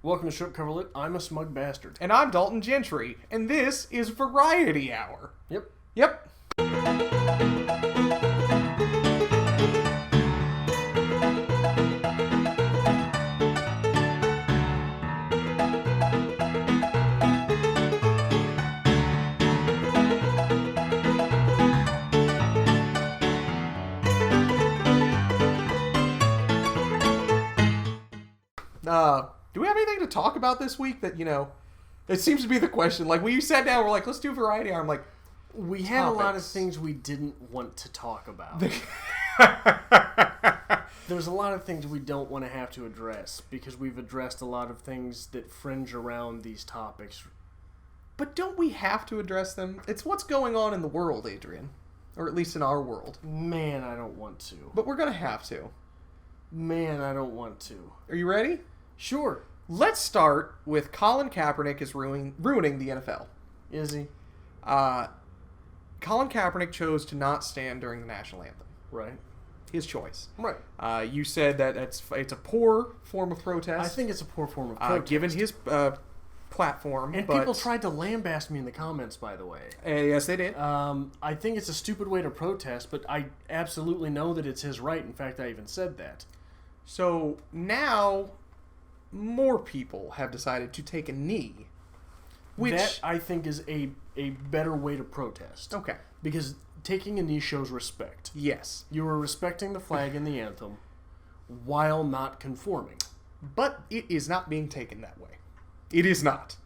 Welcome to Short Coverlet. I'm a smug bastard. And I'm Dalton Gentry, and this is Variety Hour. Yep. Yep. Do we have anything to talk about this week that, it seems to be the question. Like, when you sat down, we're like, let's do Variety Hour. I'm like, we had a lot of things we didn't want to talk about. There's a lot of things we don't want to have to address because we've addressed a lot of things that fringe around these topics. But don't we have to address them? It's what's going on in the world, Adrian. Or at least in our world. Man, I don't want to. But we're going to have to. Man, I don't want to. Are you ready? Sure. Let's start with Colin Kaepernick is ruining the NFL. Is he? Colin Kaepernick chose to not stand during the national anthem. Right. His choice. Right. You said that it's a poor form of protest. I think it's a poor form of protest. Given his platform. And people tried to lambaste me in the comments, by the way. Yes, they did. I think it's a stupid way to protest, but I absolutely know that it's his right. In fact, I even said that. So now more people have decided to take a knee. Which that, I think, is a better way to protest. Okay. Because taking a knee shows respect. Yes. You are respecting the flag and the anthem while not conforming. But it is not being taken that way. It is not.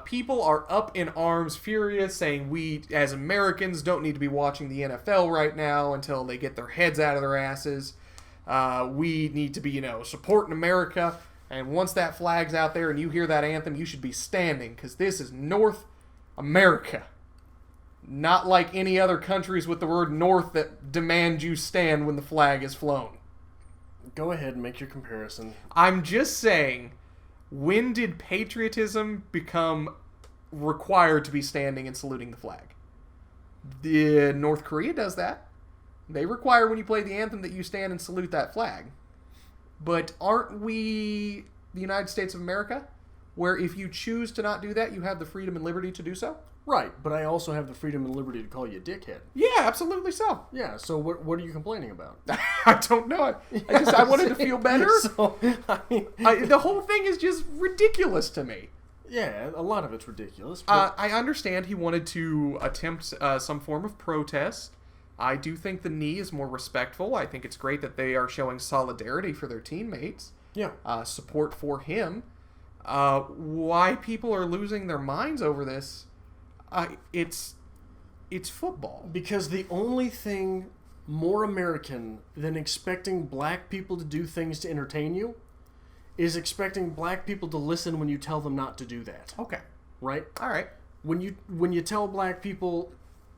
People are up in arms, furious, saying we, as Americans, don't need to be watching the NFL right now until they get their heads out of their asses. We need to be, supporting America. And once that flag's out there and you hear that anthem, you should be standing, because this is North America. Not like any other countries with the word North that demand you stand when the flag is flown. Go ahead and make your comparison. I'm just saying, when did patriotism become required to be standing and saluting the flag? North Korea does that. They require when you play the anthem that you stand and salute that flag. But aren't we the United States of America, where if you choose to not do that, you have the freedom and liberty to do so? Right, but I also have the freedom and liberty to call you a dickhead. Yeah, absolutely so. Yeah, so what are you complaining about? I don't know. I wanted to feel better. So, the whole thing is just ridiculous to me. Yeah, a lot of it's ridiculous. I understand he wanted to attempt some form of protest. I do think the knee is more respectful. I think it's great that they are showing solidarity for their teammates. Yeah. Support for him. Why people are losing their minds over this, it's football. Because the only thing more American than expecting black people to do things to entertain you is expecting black people to listen when you tell them not to do that. Okay. Right? All right. When you tell black people,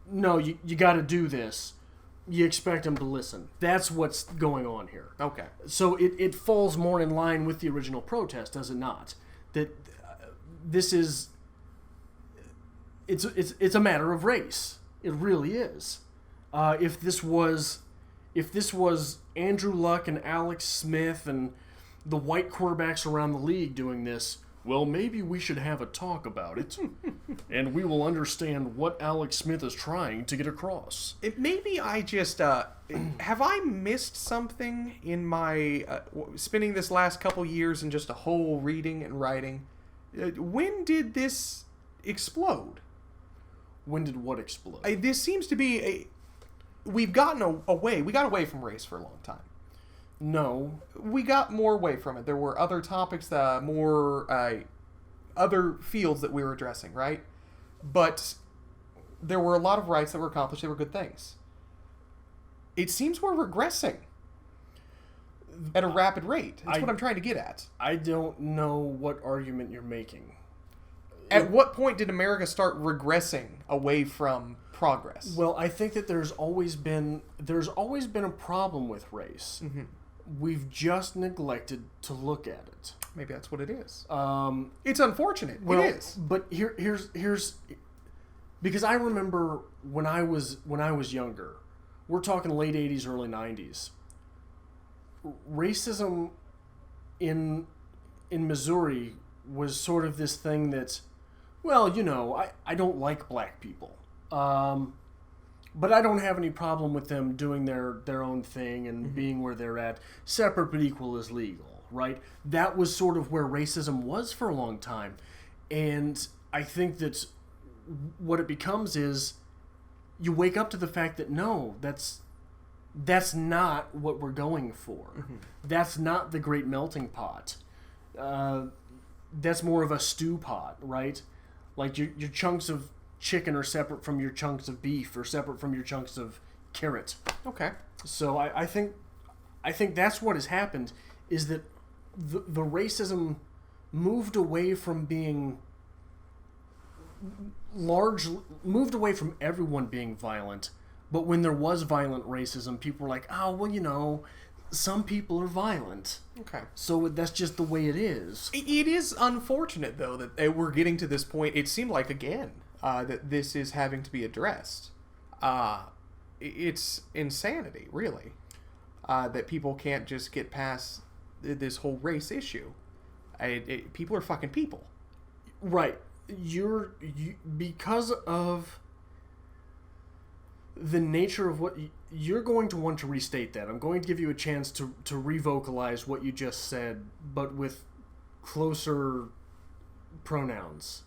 no, you got to do this, you expect them to listen. That's what's going on here. Okay. So it falls more in line with the original protest, does it not? That this is it's a matter of race. It really is. If this was Andrew Luck and Alex Smith and the white quarterbacks around the league doing this, well, maybe we should have a talk about it, and we will understand what Alex Smith is trying to get across. Maybe I just, have I missed something in my, spending this last couple years in just a whole reading and writing? When did this explode? When did what explode? This seems to be we got away from race for a long time. No. We got more away from it. There were other topics, other fields that we were addressing, right? But there were a lot of rights that were accomplished. They were good things. It seems we're regressing at a rapid rate. That's what I'm trying to get at. I don't know what argument you're making. At what point did America start regressing away from progress? Well, I think that there's always been a problem with race. Mm-hmm. We've just neglected to look at it. Maybe that's what it is. It's unfortunate. Well, it is. But here's because I remember when I was younger. We're talking late 80s, early 90s. Racism in Missouri was sort of this thing that, well, I don't like black people. But I don't have any problem with them doing their own thing and being where they're at. Separate but equal is legal, right? That was sort of where racism was for a long time. And I think that what it becomes is you wake up to the fact that, no, that's not what we're going for. Mm-hmm. That's not the great melting pot. That's more of a stew pot, right? Like your chunks of chicken are separate from your chunks of beef or separate from your chunks of carrot. Okay. So I think that's what has happened, is that the racism moved away from being moved away from everyone being violent. But when there was violent racism, people were like, oh, well, some people are violent. Okay. So that's just the way it is. It is unfortunate, though, that we're getting to this point. It seemed like, again, that this is having to be addressed. It's insanity, really, that people can't just get past this whole race issue. People are fucking people. Right. Because of the nature of what you're going to want to restate that. I'm going to give you a chance to revocalize what you just said, but with closer pronouns.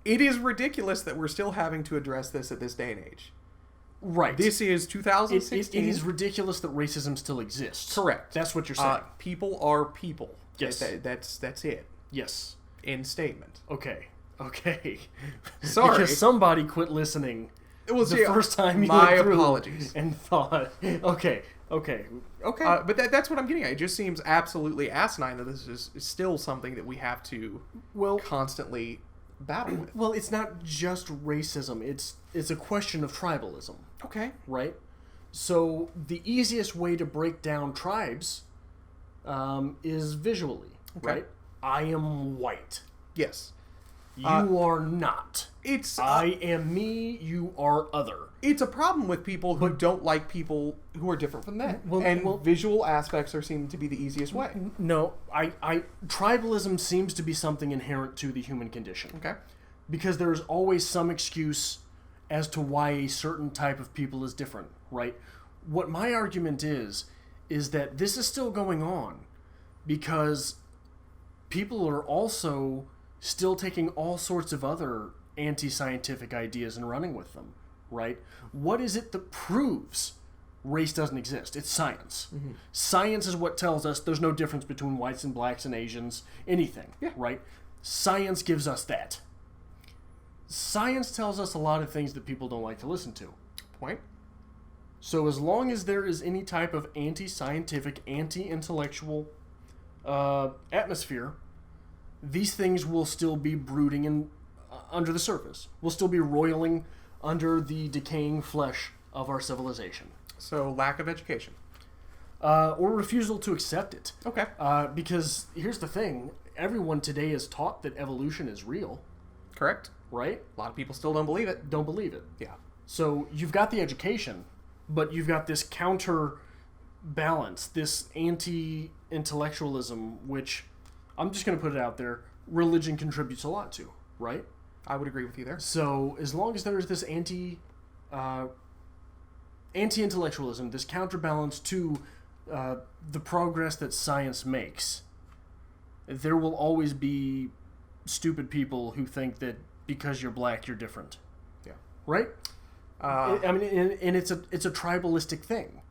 It is ridiculous that we're still having to address this at this day and age. Right. This is 2016. It is ridiculous that racism still exists. Correct. That's what you're saying. People are people. Yes. That's it. Yes. End statement. Okay. Sorry. Because somebody quit listening the first time you my went through apologies. And thought, okay. But that's what I'm getting at. It just seems absolutely asinine that this is still something that we have to constantly battle with. Well, it's not just racism. It's a question of tribalism. Okay. Right? So the easiest way to break down tribes is visually. Okay. Right? I am white. Yes. You are not. It's I am me, you are other. It's a problem with people who don't like people who are different from them. Visual aspects seem to be the easiest way. No, tribalism seems to be something inherent to the human condition. Okay. Because there's always some excuse as to why a certain type of people is different, right? What my argument is that this is still going on because people are also still taking all sorts of other anti-scientific ideas and running with them, right? What is it that proves race doesn't exist? It's science. Mm-hmm. Science is what tells us there's no difference between whites and blacks and Asians, anything, right? Science gives us that. Science tells us a lot of things that people don't like to listen to. Point. So as long as there is any type of anti-scientific, anti-intellectual atmosphere, these things will still be brooding under the surface. We'll still be roiling under the decaying flesh of our civilization. So lack of education. Or refusal to accept it. Okay. Because here's the thing. Everyone today is taught that evolution is real. Correct. Right? A lot of people still don't believe it. Don't believe it. Yeah. So you've got the education, but you've got this counterbalance, this anti-intellectualism, which, I'm just going to put it out there, religion contributes a lot to, right? I would agree with you there. So as long as there is this anti-intellectualism, this counterbalance to the progress that science makes, there will always be stupid people who think that because you're black, you're different. Yeah. Right? And it's a tribalistic thing.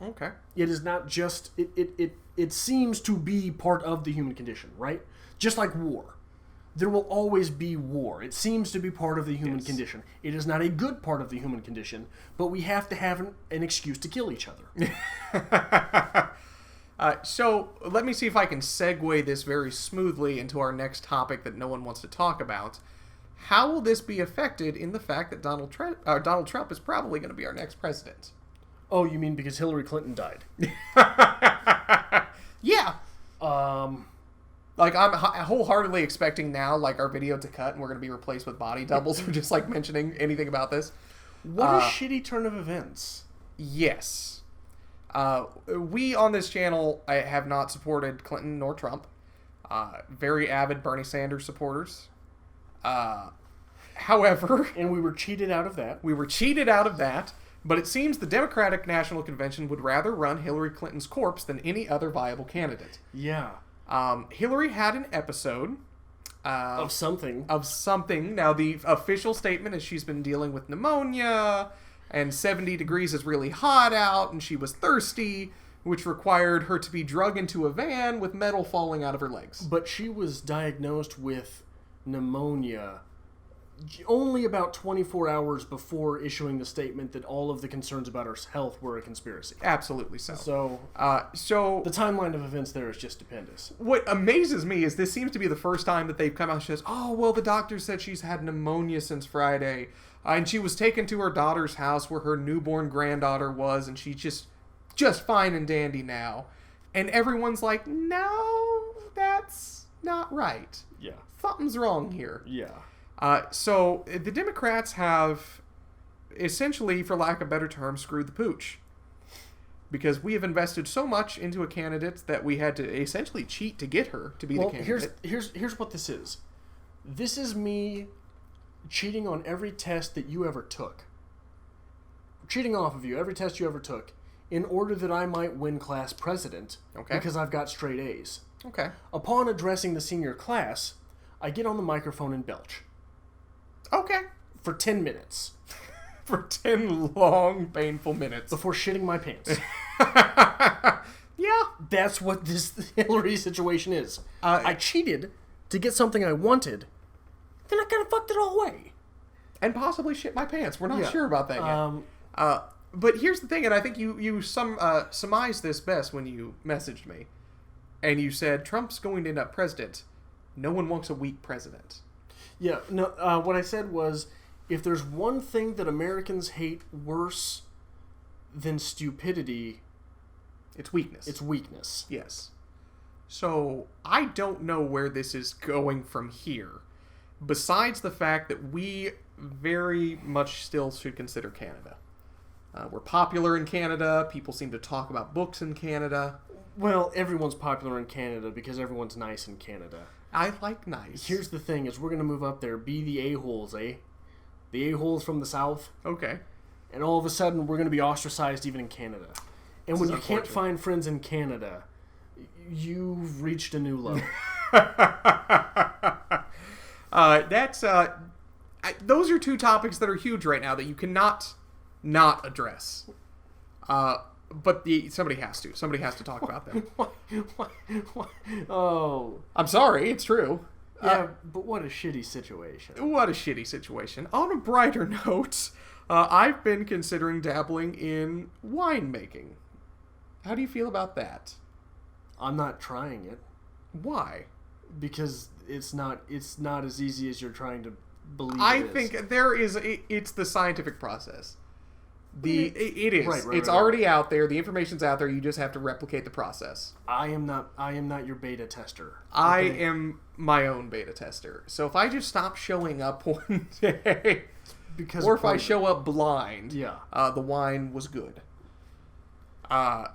Okay. It is not just it seems to be part of the human condition, right? Just like war. There will always be war. It seems to be part of the human condition. It is not a good part of the human condition, but we have to have an excuse to kill each other. So let me see if I can segue this very smoothly into our next topic that no one wants to talk about. How will this be affected in the fact that Donald Trump is probably going to be our next president? Oh, you mean because Hillary Clinton died? Yeah. Like, I'm wholeheartedly expecting now, like, our video to cut and we're going to be replaced with body doubles for just, like, mentioning anything about this. What a shitty turn of events. Yes. We, on this channel, have not supported Clinton nor Trump. Very avid Bernie Sanders supporters. However... And we were cheated out of that. But it seems the Democratic National Convention would rather run Hillary Clinton's corpse than any other viable candidate. Yeah. Hillary had an episode... of something. Now, the official statement is she's been dealing with pneumonia, and 70 degrees is really hot out, and she was thirsty, which required her to be drug into a van with metal falling out of her legs. But she was diagnosed with pneumonia only about 24 hours before issuing the statement that all of the concerns about her health were a conspiracy. Absolutely so. So the timeline of events there is just stupendous. What amazes me is this seems to be the first time that they've come out and says, oh, well, the doctor said she's had pneumonia since Friday, and she was taken to her daughter's house where her newborn granddaughter was, and she's just fine and dandy now. And everyone's like, no, that's not right. Yeah. Something's wrong here. Yeah. So the Democrats have essentially, for lack of better term, screwed the pooch. Because we have invested so much into a candidate that we had to essentially cheat to get her to be the candidate. Here's what this is. This is me cheating on every test that you ever took. Cheating off of you, every test you ever took, in order that I might win class president. Okay. Because I've got straight A's. Okay. Upon addressing the senior class, I get on the microphone and belch. Okay. For 10 minutes. For 10 long, painful minutes. Before shitting my pants. Yeah. That's what this Hillary situation is. I cheated to get something I wanted, then I kind of fucked it all away. And possibly shit my pants. We're not sure about that yet. But here's the thing, and I think you surmised this best when you messaged me. And you said, Trump's going to end up president. No one wants a weak president. Yeah, no. What I said was, if there's one thing that Americans hate worse than stupidity, it's weakness. It's weakness. Yes. So I don't know where this is going from here, besides the fact that we very much still should consider Canada. We're popular in Canada. People seem to talk about books in Canada. Well, everyone's popular in Canada because everyone's nice in Canada. I like nice. Here's the thing, is we're going to move up there, be the a-holes, eh? The a-holes from the South. Okay. And all of a sudden, we're going to be ostracized even in Canada. And when you can't find friends in Canada, you've reached a new level. Those are two topics that are huge right now that you cannot not address. But somebody has to. Somebody has to talk about them. Why? Oh. I'm sorry, it's true. Yeah, but what a shitty situation. What a shitty situation. On a brighter note, I've been considering dabbling in winemaking. How do you feel about that? I'm not trying it. Why? Because it's not as easy as you're trying to believe I it is. think it's the scientific process. It is. Right, it's already out there. The information's out there. You just have to replicate the process. I am not your beta tester. Okay? I am my own beta tester. So if I just stop showing up one day, or if I show up blind, the wine was good. But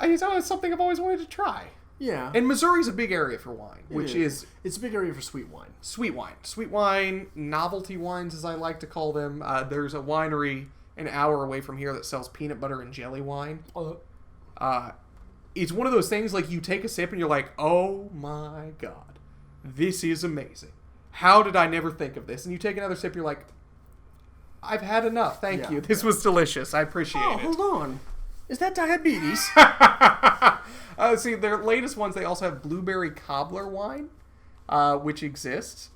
it's something I've always wanted to try. Yeah. And Missouri's a big area for wine, it's a big area for sweet wine. Sweet wine, novelty wines, as I like to call them. There's a winery an hour away from here that sells peanut butter and jelly wine. It's one of those things, like, you take a sip and you're like, oh my god, this is amazing. How did I never think of this? And you take another sip, you're like, I've had enough, thank you. This was delicious, I appreciate it. Hold on. Is that diabetes? See, their latest ones, they also have blueberry cobbler wine, which exists.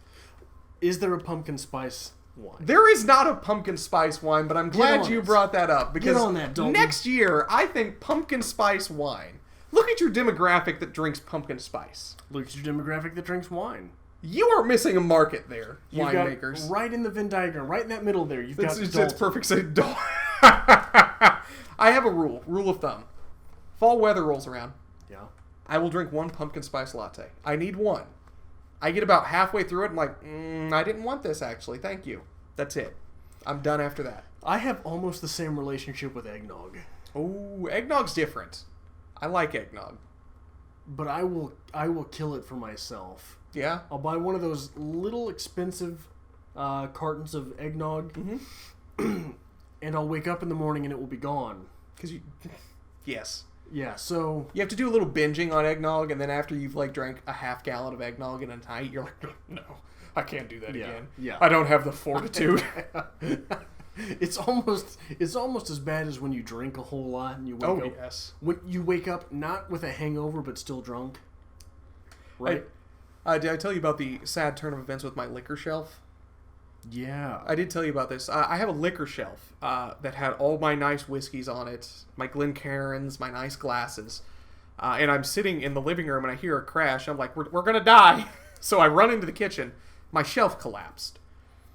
Is there a pumpkin spice wine? There is not a pumpkin spice wine, but I'm glad you brought that up. Because Get on that, Dalton. Next year, I think pumpkin spice wine. Look at your demographic that drinks pumpkin spice. Look at your demographic that drinks wine. You are missing a market there, winemakers. Right in the Venn diagram, right in that middle there, you've got Dalton. It's perfect. So, I have a rule of thumb. Fall weather rolls around. Yeah. I will drink one pumpkin spice latte. I need one. I get about halfway through it and like, I didn't want this actually. Thank you. That's it. I'm done after that. I have almost the same relationship with eggnog. Oh, eggnog's different. I like eggnog. but I will kill it for myself. Yeah? I'll buy one of those little expensive cartons of eggnog, and I'll wake up in the morning and it will be gone. Because you... Yes. Yeah, so... You have to do a little binging on eggnog, and then after you've, like, drank a half gallon of eggnog in a night, you're like, no, I can't do that again. Yeah. I don't have the fortitude. It's almost as bad as when you drink a whole lot and you wake up. Yes. When you wake up not with a hangover but still drunk. Right? Did I tell you about the sad turn of events with my liquor shelf? Yeah. I did tell you about this. I have a liquor shelf that had all my nice whiskeys on it, my Glencairns, my nice glasses. And I'm sitting in the living room and I hear a crash. I'm like, we're going to die. So I run into the kitchen. My shelf collapsed.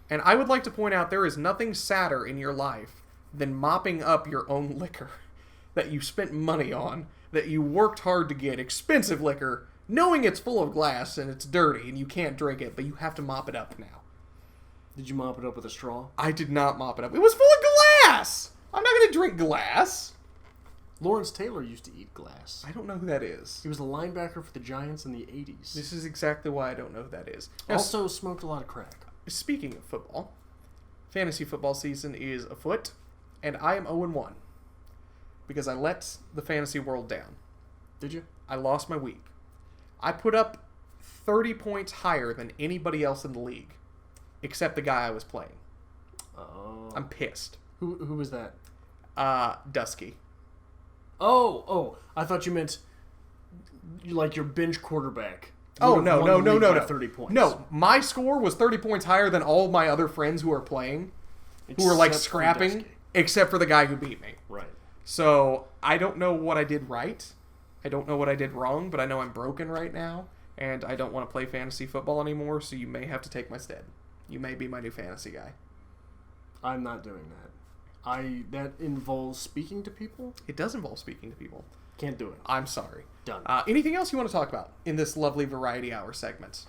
And I would like to point out there is nothing sadder in your life than mopping up your own liquor that you spent money on, that you worked hard to get, expensive liquor, knowing it's full of glass and it's dirty and you can't drink it, but you have to mop it up now. Did you mop it up with a straw? I did not mop it up. It was full of glass! I'm not going to drink glass. Lawrence Taylor used to eat glass. I don't know who that is. He was a linebacker for the Giants in the 80s. This is exactly why I don't know who that is. Now, also smoked a lot of crack. Speaking of football, fantasy football season is afoot, and I am 0-1 because I let the fantasy world down. Did you? I lost my week. I put up 30 points higher than anybody else in the league, except the guy I was playing. Oh. I'm pissed. Who was that? Dusky. Oh, I thought you meant like your bench quarterback. Oh, no. 30 points. No, my score was 30 points higher than all of my other friends who are playing, who are like scrapping, except for the guy who beat me. Right. So, I don't know what I did right. I don't know what I did wrong, but I know I'm broken right now, and I don't want to play fantasy football anymore, so you may have to take my stead. You may be my new fantasy guy. I'm not doing that. That involves speaking to people? It does involve speaking to people. Can't do it. I'm sorry. Done. Anything else you want to talk about in this lovely variety hour segment?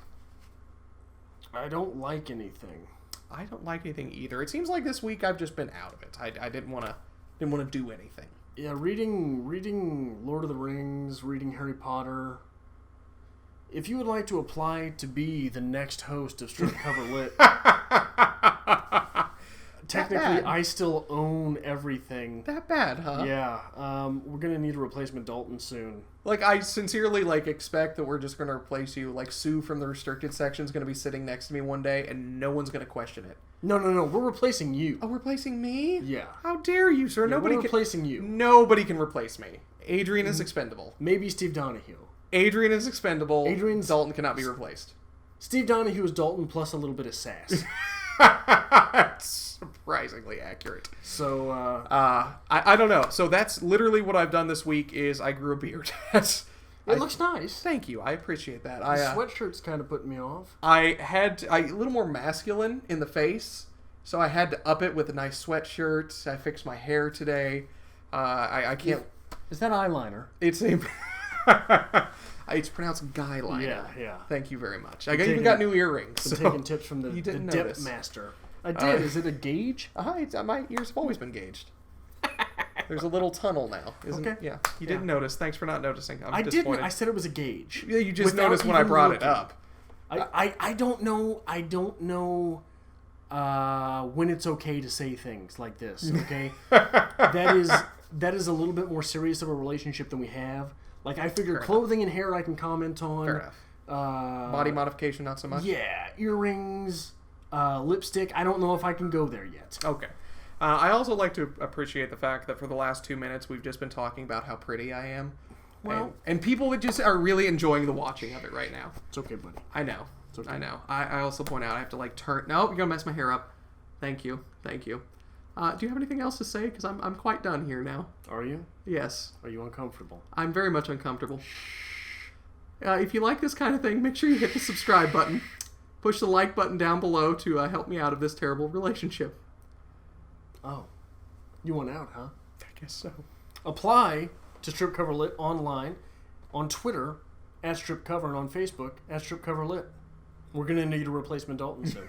I don't like anything. I don't like anything either. It seems like this week I've just been out of it. I didn't want to do anything. Yeah, reading Lord of the Rings, reading Harry Potter. If you would like to apply to be the next host of Strip Cover Lit, technically I still own everything. That bad, huh? Yeah. We're gonna need a replacement Dalton soon. Like, I sincerely expect that we're just gonna replace you. Like, Sue from the restricted section is gonna be sitting next to me one day, and no one's gonna question it. No. We're replacing you. Oh, replacing me? Yeah. How dare you, sir? Yeah, we're replacing you. Nobody can replace me. Adrian is expendable. Maybe Steve Donahue. Adrian is expendable. Dalton cannot be replaced. Steve Donahue is Dalton plus a little bit of sass. Surprisingly accurate. So, I don't know. So that's literally what I've done this week is I grew a beard. It looks nice. Thank you. I appreciate that. The sweatshirt's kind of putting me off. I had a little more masculine in the face, so I had to up it with a nice sweatshirt. I fixed my hair today. I can't... Is that eyeliner? It's a... It's pronounced guy liner. Yeah. Thank you very much. I even got new earrings. I'm taking tips from the dip master. I did. Is it a gauge? My ears have always been gauged. There's a little tunnel now. Okay. Yeah. You didn't notice. Thanks for not noticing. I didn't. I said it was a gauge. Yeah, you just noticed when I brought it up. I don't know. I don't know when it's okay to say things like this. Okay. That is a little bit more serious of a relationship than we have. Like, I figure clothing and hair I can comment on. Fair enough. Body modification, not so much? Yeah. Earrings, lipstick. I don't know if I can go there yet. Okay. I also like to appreciate the fact that for the last 2 minutes we've just been talking about how pretty I am. Well, and people that just are really enjoying the watching of it right now. It's okay, buddy. I know. It's okay. I know. I also point out I have to turn... No, you're going to mess my hair up. Thank you. Do you have anything else to say? Because I'm quite done here now. Are you? Yes. Are you uncomfortable? I'm very much uncomfortable. If you like this kind of thing, make sure you hit the subscribe button. Push the like button down below to help me out of this terrible relationship. Oh. You want out, huh? I guess so. Apply to Strip Cover Lit online, on Twitter, @StripCover, and on Facebook, @StripCoverLit. We're going to need a replacement Dalton soon.